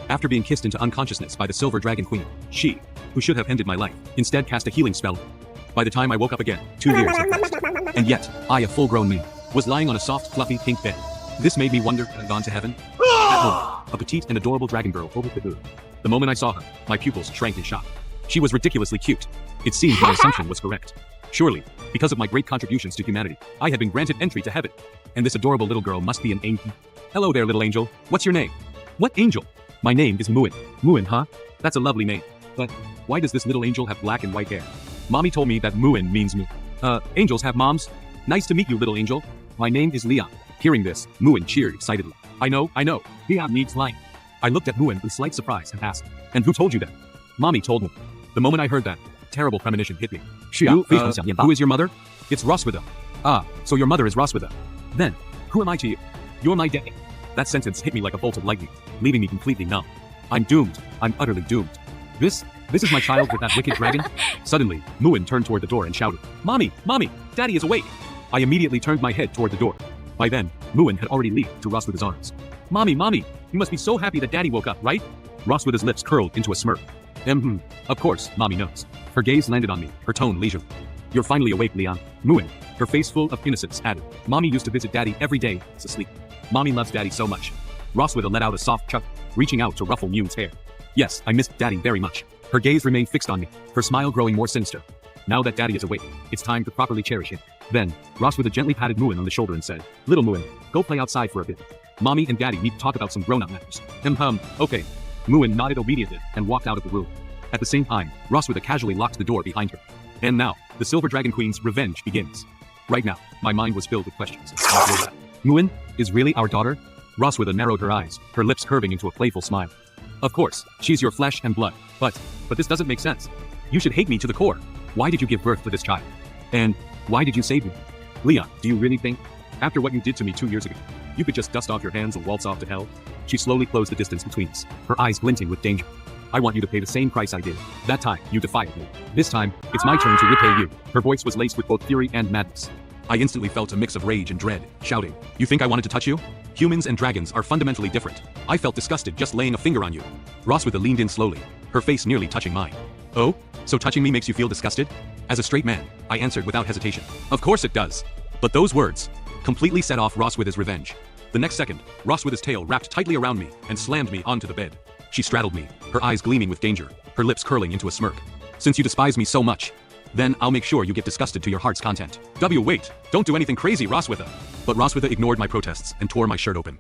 After being kissed into unconsciousness by the Silver Dragon Queen, she, who should have ended my life, instead cast a healing spell. By the time I woke up again, 2 years had passed. And yet, I, a full-grown man, was lying on a soft, fluffy pink bed. This made me wonder had I gone to heaven? At home, a petite and adorable dragon girl opened the door. The moment I saw her, my pupils shrank in shock. She was ridiculously cute. It seemed my assumption was correct. Surely, because of my great contributions to humanity, I had been granted entry to heaven. And this adorable little girl must be an angel. Hello there, little angel. What's your name? What angel? My name is Muin. Muin, huh? That's a lovely name. But why does this little angel have black and white hair? Mommy told me that Muin means me. Angels have moms? Nice to meet you, little angel. My name is Leon. Hearing this, Muin cheered excitedly. I know. Leon needs light. I looked at Muin with slight surprise and asked, and who told you that? Mommy told me. The moment I heard that, terrible premonition hit me. Who is your mother? It's Roswitha. Ah, so your mother is Roswitha. Then, who am I to you? You're my daddy. That sentence hit me like a bolt of lightning, leaving me completely numb. I'm doomed. I'm utterly doomed. This is my child with that wicked dragon? Suddenly, Muin turned toward the door and shouted, Mommy, Daddy is awake. I immediately turned my head toward the door. By then, Muin had already leaped to Roswitha's arms. Mommy, you must be so happy that Daddy woke up, right? Roswitha's lips curled into a smirk. Of course, Mommy knows. Her gaze landed on me, her tone leisurely. You're finally awake, Leon. Muin, her face full of innocence, added, Mommy used to visit Daddy every day, asleep. Mommy loves Daddy so much. Roswitha let out a soft chuckle, reaching out to ruffle Muin's hair. Yes, I missed Daddy very much. Her gaze remained fixed on me, her smile growing more sinister. Now that Daddy is awake, it's time to properly cherish him. Then, Roswitha gently patted Muin on the shoulder and said, Little Muin, go play outside for a bit. Mommy and Daddy need to talk about some grown-up matters. Okay. Muin nodded obediently and walked out of the room. At the same time, Roswitha casually locked the door behind her. And now, the Silver Dragon Queen's revenge begins. Right now, my mind was filled with questions. Muin is really our daughter? Roswitha narrowed her eyes, her lips curving into a playful smile. Of course, she's your flesh and blood, but this doesn't make sense. You should hate me to the core. Why did you give birth to this child? And why did you save me? Leon, do you really think, after what you did to me 2 years ago, you could just dust off your hands and waltz off to hell? She slowly closed the distance between us, her eyes glinting with danger. I want you to pay the same price I did. That time, you defied me. This time, it's my turn to repay you. Her voice was laced with both fury and madness. I instantly felt a mix of rage and dread, shouting, You think I wanted to touch you? Humans and dragons are fundamentally different. I felt disgusted just laying a finger on you. Roswitha leaned in slowly, her face nearly touching mine. Oh? So touching me makes you feel disgusted? As a straight man, I answered without hesitation. Of course it does. But those words completely set off Roswitha's revenge. The next second, Roswitha's tail wrapped tightly around me and slammed me onto the bed. She straddled me, her eyes gleaming with danger, her lips curling into a smirk. Since you despise me so much, then I'll make sure you get disgusted to your heart's content. Wait, don't do anything crazy, Roswitha. But Roswitha ignored my protests and tore my shirt open.